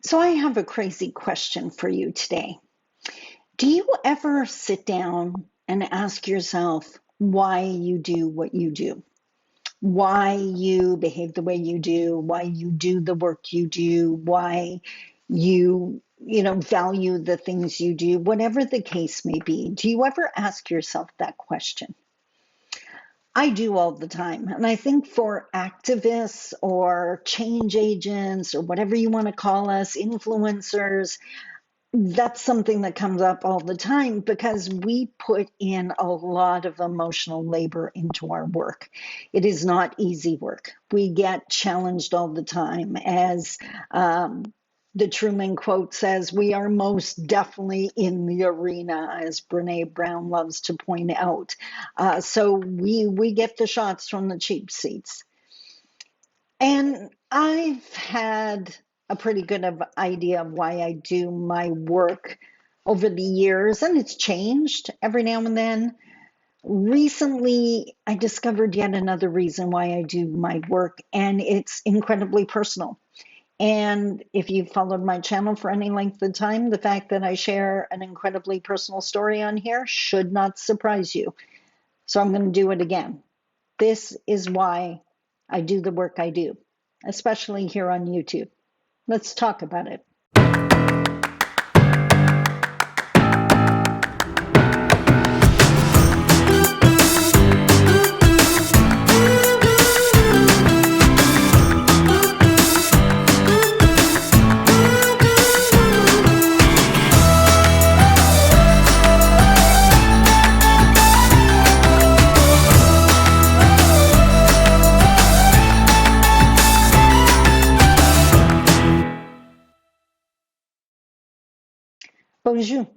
So I have a crazy question for you today. Do you ever sit down and ask yourself why you do what you do? Why you behave the way you do, why you do the work you do, why you value the things you do, whatever the case may be. Do you ever ask yourself that question? I do all the time. And I think for activists or change agents or whatever you want to call us, influencers, that's something that comes up all the time because we put in a lot of emotional labor into our work. It is not easy work. We get challenged all the time. As the Truman quote says, we are most definitely in the arena, as Brene Brown loves to point out. So we get the shots from the cheap seats. And I've had a pretty good idea of why I do my work over the years, and it's changed every now and then. Recently, I discovered yet another reason why I do my work, and it's incredibly personal. And if you've followed my channel for any length of time, the fact that I share an incredibly personal story on here should not surprise you. So I'm going to do it again. This is why I do the work I do, especially here on YouTube. Let's talk about it. Bonjour.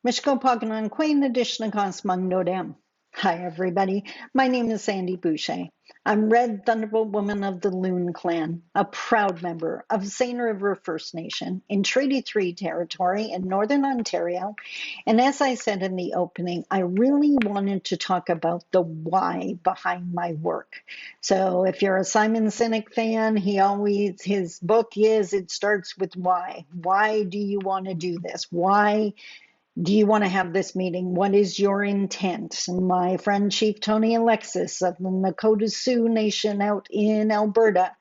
Mishko Paganan Queen Edition Cosmon Nodem. Hi, everybody. My name is Sandy Boucher. I'm Red Thunderbolt Woman of the Loon Clan, a proud member of Seine River First Nation in Treaty 3 territory in Northern Ontario. And as I said in the opening, I really wanted to talk about the why behind my work. So if you're a Simon Sinek fan, his book is, it starts with why. Why do you want to do this? Why do you want to have this meeting? What is your intent? My friend Chief Tony Alexis of the Nakota Sioux Nation out in Alberta,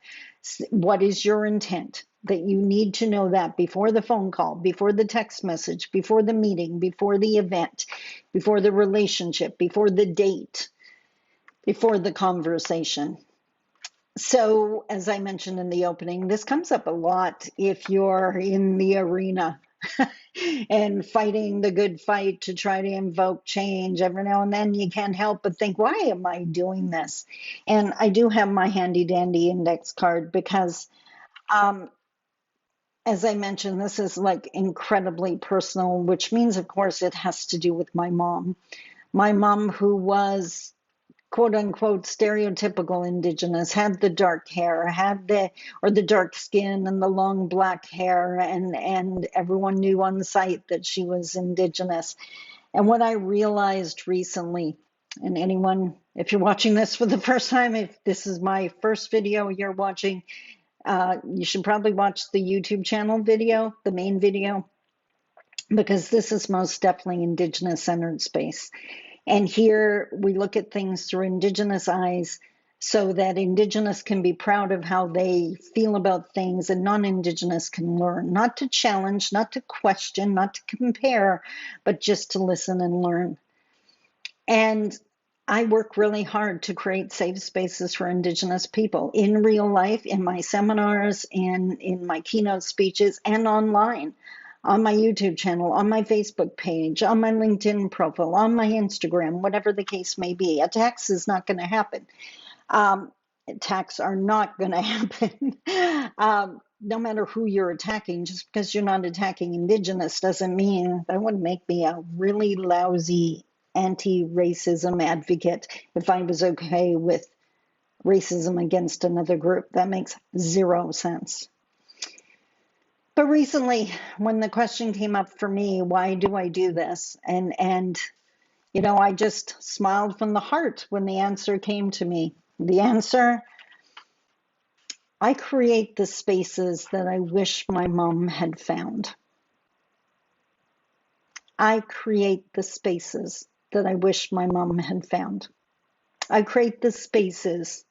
what is your intent? That you need to know that before the phone call, before the text message, before the meeting, before the event, before the relationship, before the date, before the conversation. So, as I mentioned in the opening, this comes up a lot if you're in the arena and fighting the good fight to try to invoke change. Every now and then you can't help but think, why am I doing this? And I do have my handy dandy index card because, as I mentioned, this is like incredibly personal, which means, of course, it has to do with my mom. My mom, who was quote unquote stereotypical Indigenous, had the dark hair, the dark skin and the long black hair, and everyone knew on sight that she was Indigenous. And what I realized recently, and anyone, if you're watching this for the first time, if this is my first video you're watching, you should probably watch the YouTube channel video, the main video, because this is most definitely Indigenous centered space. And here we look at things through Indigenous eyes so that Indigenous can be proud of how they feel about things and non-Indigenous can learn, not to challenge, not to question, not to compare, but just to listen and learn. And I work really hard to create safe spaces for Indigenous people in real life, in my seminars, in my keynote speeches, and online. On my YouTube channel, on my Facebook page, on my LinkedIn profile, on my Instagram, whatever the case may be. Attacks is not going to happen. Attacks are not going to happen. No matter who you're attacking, just because you're not attacking Indigenous doesn't mean that would make me a really lousy anti-racism advocate if I was okay with racism against another group. That makes zero sense. But recently, when the question came up for me, why do I do this? And I just smiled from the heart when the answer came to me. The answer I create the spaces that I wish my mom had found. I create the spaces that I wish my mom had found. I create the spaces.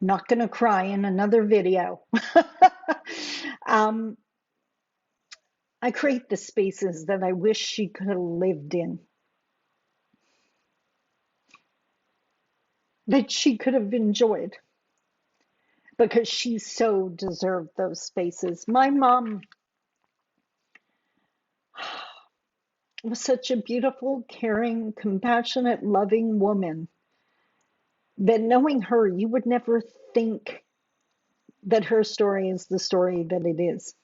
Not going to cry in another video. um, I create the spaces that I wish she could have lived in, that she could have enjoyed, because she so deserved those spaces. My mom was such a beautiful, caring, compassionate, loving woman that knowing her, you would never think that her story is the story that it is.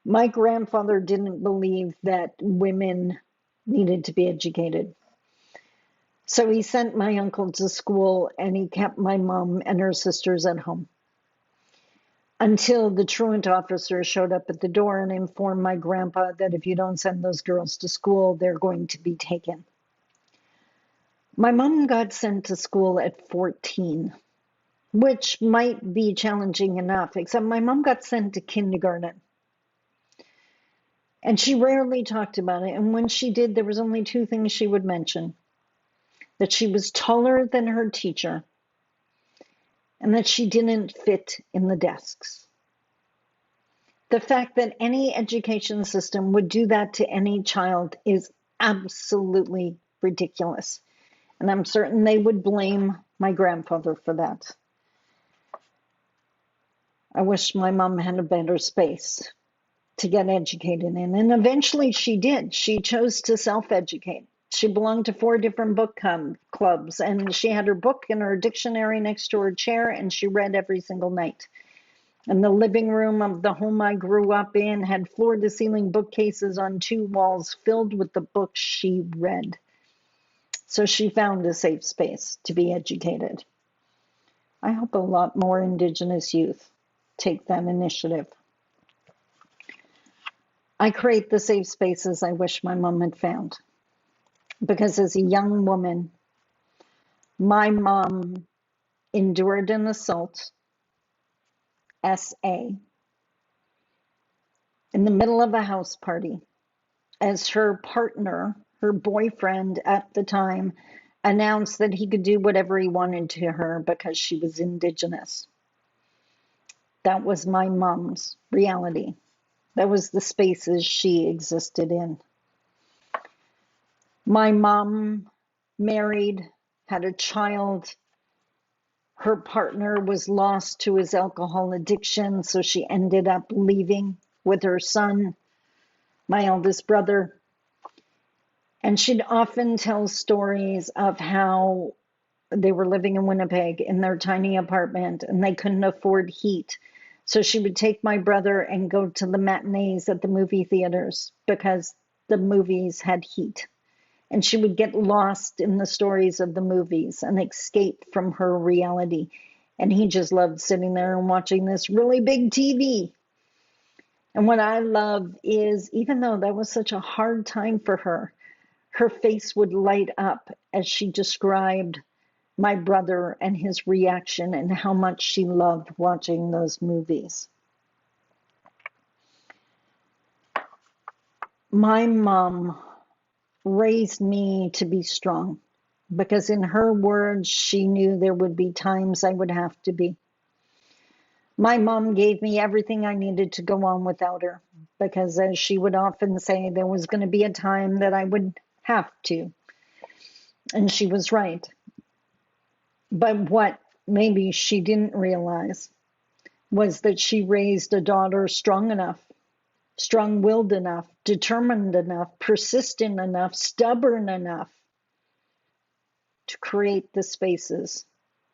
My grandfather didn't believe that women needed to be educated. So he sent my uncle to school and he kept my mom and her sisters at home until the truant officer showed up at the door and informed my grandpa that if you don't send those girls to school, they're going to be taken. My mom got sent to school at 14, which might be challenging enough, except my mom got sent to kindergarten. And she rarely talked about it. And when she did, there was only two things she would mention: that she was taller than her teacher and that she didn't fit in the desks. The fact that any education system would do that to any child is absolutely ridiculous. And I'm certain they would blame my grandfather for that. I wish my mom had a better space to get educated in. And eventually she did. She chose to self-educate. She belonged to 4 different book clubs, and she had her book and her dictionary next to her chair, and she read every single night. And the living room of the home I grew up in had floor-to-ceiling bookcases on 2 walls filled with the books she read. So she found a safe space to be educated. I hope a lot more Indigenous youth take that initiative. I create the safe spaces I wish my mom had found. Because as a young woman, my mom endured an assault, SA, in the middle of a house party, as her partner, her boyfriend at the time, announced that he could do whatever he wanted to her because she was Indigenous. That was my mom's reality. That was the spaces she existed in. My mom married, had a child. Her partner was lost to his alcohol addiction, so she ended up leaving with her son, my eldest brother. And she'd often tell stories of how they were living in Winnipeg in their tiny apartment and they couldn't afford heat. So she would take my brother and go to the matinees at the movie theaters because the movies had heat. And she would get lost in the stories of the movies and escape from her reality. And he just loved sitting there and watching this really big TV. And what I love is, even though that was such a hard time for her, her face would light up as she described my brother and his reaction and how much she loved watching those movies. My mom raised me to be strong because in her words, she knew there would be times I would have to be. My mom gave me everything I needed to go on without her because, as she would often say, there was going to be a time that I would have to. And she was right. But what maybe she didn't realize was that she raised a daughter strong enough, strong-willed enough, determined enough, persistent enough, stubborn enough to create the spaces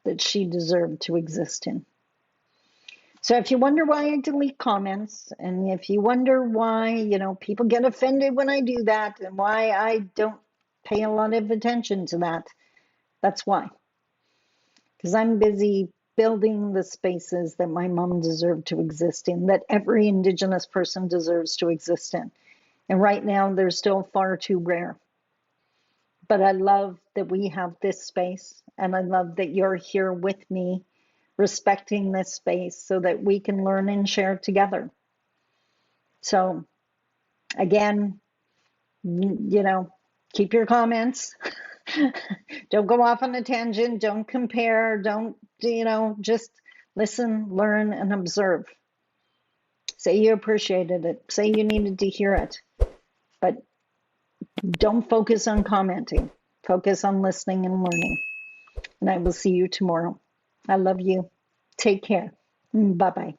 that she deserved to exist in. So if you wonder why I delete comments, and if you wonder why, people get offended when I do that, and why I don't pay a lot of attention to that, that's why. Because I'm busy building the spaces that my mom deserved to exist in, that every Indigenous person deserves to exist in. And right now, they're still far too rare. But I love that we have this space, and I love that you're here with me, respecting this space so that we can learn and share together. So, again, keep your comments. Don't go off on a tangent. Don't compare. Don't, just listen, learn, and observe. Say you appreciated it. Say you needed to hear it. But don't focus on commenting. Focus on listening and learning. And I will see you tomorrow. I love you. Take care. Bye bye.